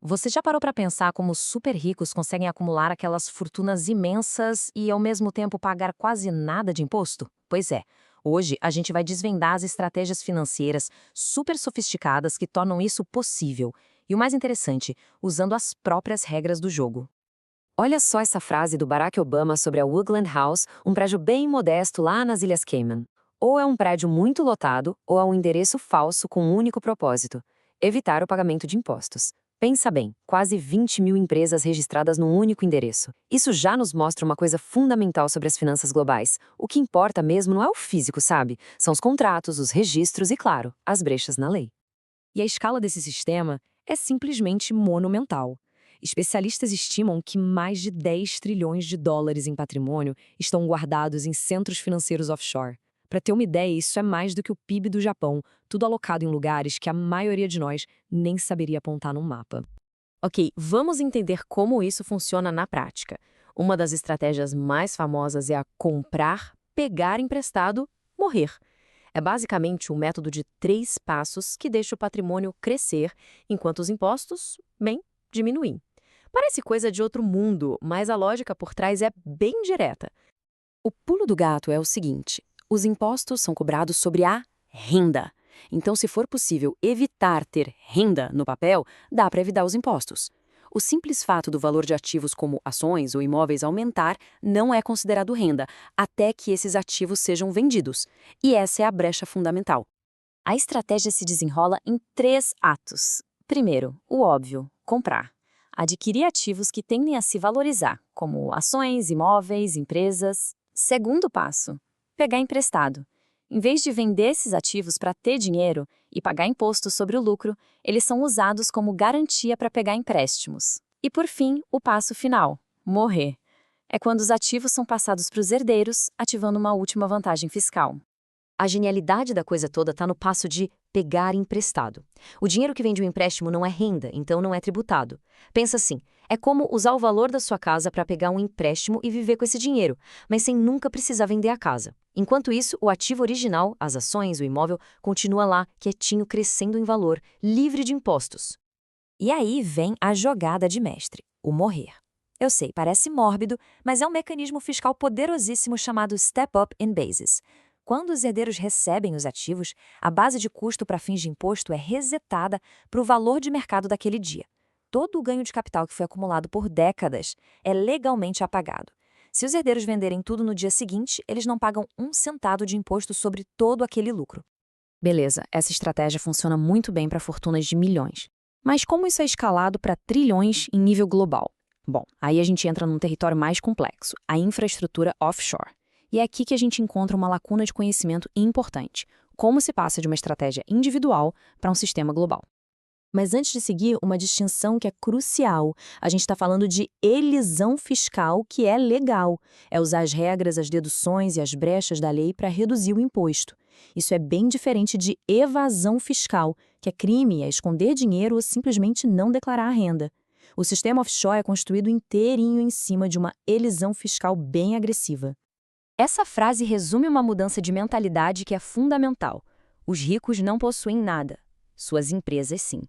Você já parou para pensar como os super ricos conseguem acumular aquelas fortunas imensas e, ao mesmo tempo, pagar quase nada de imposto? Pois é. Hoje, a gente vai desvendar as estratégias financeiras super sofisticadas que tornam isso possível. E o mais interessante, usando as próprias regras do jogo. Olha só essa frase do Barack Obama sobre a Woodland House, um prédio bem modesto lá nas Ilhas Cayman. Ou é um prédio muito lotado, ou é um endereço falso com um único propósito: evitar o pagamento de impostos. Pensa bem, quase 20.000 empresas registradas num único endereço. Isso já nos mostra uma coisa fundamental sobre as finanças globais. O que importa mesmo não é o físico, sabe? São os contratos, os registros e, claro, as brechas na lei. E a escala desse sistema é simplesmente monumental. Especialistas estimam que mais de 10 trilhões de dólares em patrimônio estão guardados em centros financeiros offshore. Para ter uma ideia, isso é mais do que o PIB do Japão, tudo alocado em lugares que a maioria de nós nem saberia apontar num mapa. Ok, vamos entender como isso funciona na prática. Uma das estratégias mais famosas é a comprar, pegar emprestado, morrer. É basicamente um método de 3 passos que deixa o patrimônio crescer, enquanto os impostos, bem, diminuem. Parece coisa de outro mundo, mas a lógica por trás é bem direta. O pulo do gato é o seguinte: os impostos são cobrados sobre a renda. Então, se for possível evitar ter renda no papel, dá para evitar os impostos. O simples fato do valor de ativos como ações ou imóveis aumentar não é considerado renda, até que esses ativos sejam vendidos. E essa é a brecha fundamental. A estratégia se desenrola em 3 atos. Primeiro, o óbvio: comprar. Adquirir ativos que tendem a se valorizar, como ações, imóveis, empresas. Segundo passo, pegar emprestado. Em vez de vender esses ativos para ter dinheiro e pagar imposto sobre o lucro, eles são usados como garantia para pegar empréstimos. E por fim, o passo final: morrer. É quando os ativos são passados para os herdeiros, ativando uma última vantagem fiscal. A genialidade da coisa toda está no passo de pegar emprestado. O dinheiro que vem de um empréstimo não é renda, então não é tributado. Pensa assim: é como usar o valor da sua casa para pegar um empréstimo e viver com esse dinheiro, mas sem nunca precisar vender a casa. Enquanto isso, o ativo original, as ações, o imóvel, continua lá, quietinho, crescendo em valor, livre de impostos. E aí vem a jogada de mestre: o morrer. Eu sei, parece mórbido, mas é um mecanismo fiscal poderosíssimo chamado Step-up in Basis. Quando os herdeiros recebem os ativos, a base de custo para fins de imposto é resetada para o valor de mercado daquele dia. Todo o ganho de capital que foi acumulado por décadas é legalmente apagado. Se os herdeiros venderem tudo no dia seguinte, eles não pagam um centavo de imposto sobre todo aquele lucro. Beleza, essa estratégia funciona muito bem para fortunas de milhões. Mas como isso é escalado para trilhões em nível global? Bom, aí a gente entra num território mais complexo: a infraestrutura offshore. E é aqui que a gente encontra uma lacuna de conhecimento importante: como se passa de uma estratégia individual para um sistema global. Mas antes de seguir, uma distinção que é crucial: a gente está falando de elisão fiscal, que é legal. É usar as regras, as deduções e as brechas da lei para reduzir o imposto. Isso é bem diferente de evasão fiscal, que é crime, é esconder dinheiro ou simplesmente não declarar a renda. O sistema offshore é construído inteirinho em cima de uma elisão fiscal bem agressiva. Essa frase resume uma mudança de mentalidade que é fundamental. Os ricos não possuem nada. Suas empresas, sim.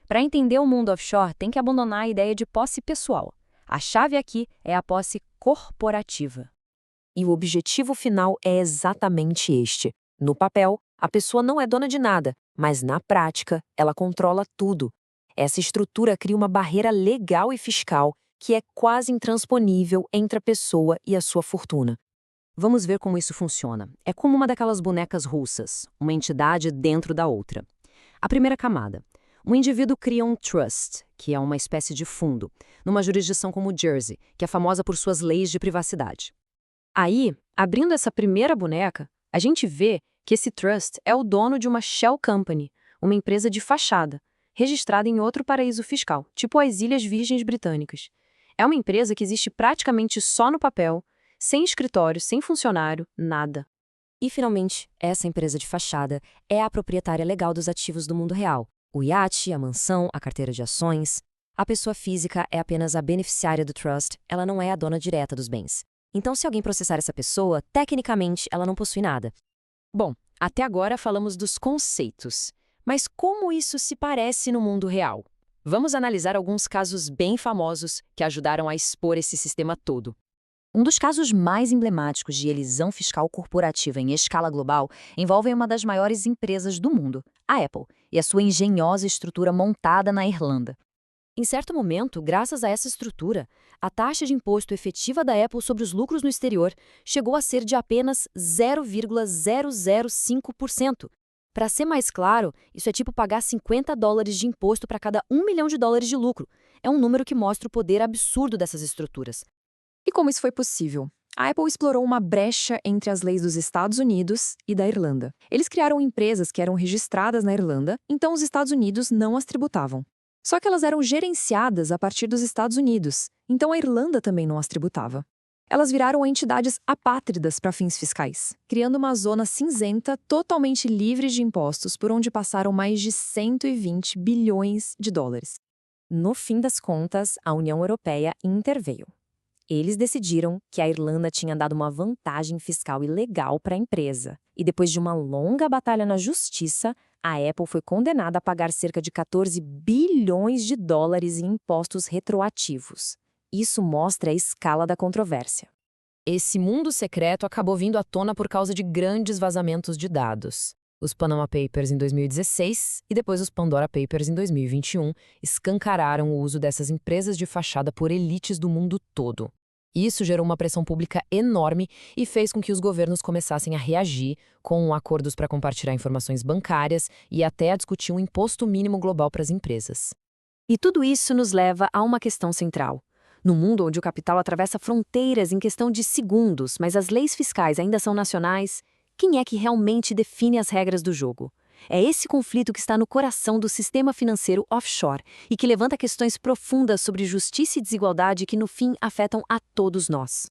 Para entender o mundo offshore, tem que abandonar a ideia de posse pessoal. A chave aqui é a posse corporativa. E o objetivo final é exatamente este: no papel, a pessoa não é dona de nada, mas na prática, ela controla tudo. Essa estrutura cria uma barreira legal e fiscal que é quase intransponível entre a pessoa e a sua fortuna. Vamos ver como isso funciona. É como uma daquelas bonecas russas, uma entidade dentro da outra. A primeira camada: um indivíduo cria um trust, que é uma espécie de fundo, numa jurisdição como Jersey, que é famosa por suas leis de privacidade. Aí, abrindo essa primeira boneca, a gente vê que esse trust é o dono de uma shell company, uma empresa de fachada, registrada em outro paraíso fiscal, tipo as Ilhas Virgens Britânicas. É uma empresa que existe praticamente só no papel, sem escritório, sem funcionário, nada. E, finalmente, essa empresa de fachada é a proprietária legal dos ativos do mundo real: o iate, a mansão, a carteira de ações. A pessoa física é apenas a beneficiária do trust, ela não é a dona direta dos bens. Então, se alguém processar essa pessoa, tecnicamente, ela não possui nada. Bom, até agora falamos dos conceitos. Mas como isso se parece no mundo real? Vamos analisar alguns casos bem famosos que ajudaram a expor esse sistema todo. Um dos casos mais emblemáticos de elisão fiscal corporativa em escala global envolve uma das maiores empresas do mundo, a Apple, e a sua engenhosa estrutura montada na Irlanda. Em certo momento, graças a essa estrutura, a taxa de imposto efetiva da Apple sobre os lucros no exterior chegou a ser de apenas 0,005%. Para ser mais claro, isso é tipo pagar $50 de imposto para cada $1 milhão de lucro. É um número que mostra o poder absurdo dessas estruturas. E como isso foi possível? A Apple explorou uma brecha entre as leis dos Estados Unidos e da Irlanda. Eles criaram empresas que eram registradas na Irlanda, então os Estados Unidos não as tributavam. Só que elas eram gerenciadas a partir dos Estados Unidos, então a Irlanda também não as tributava. Elas viraram entidades apátridas para fins fiscais, criando uma zona cinzenta totalmente livre de impostos por onde passaram mais de 120 bilhões de dólares. No fim das contas, a União Europeia interveio. Eles decidiram que a Irlanda tinha dado uma vantagem fiscal ilegal para a empresa. E depois de uma longa batalha na justiça, a Apple foi condenada a pagar cerca de 14 bilhões de dólares em impostos retroativos. Isso mostra a escala da controvérsia. Esse mundo secreto acabou vindo à tona por causa de grandes vazamentos de dados. Os Panama Papers em 2016 e depois os Pandora Papers em 2021 escancararam o uso dessas empresas de fachada por elites do mundo todo. Isso gerou uma pressão pública enorme e fez com que os governos começassem a reagir com acordos para compartilhar informações bancárias e até a discutir um imposto mínimo global para as empresas. E tudo isso nos leva a uma questão central. No mundo onde o capital atravessa fronteiras em questão de segundos, mas as leis fiscais ainda são nacionais, quem é que realmente define as regras do jogo? É esse conflito que está no coração do sistema financeiro offshore e que levanta questões profundas sobre justiça e desigualdade que, no fim, afetam a todos nós.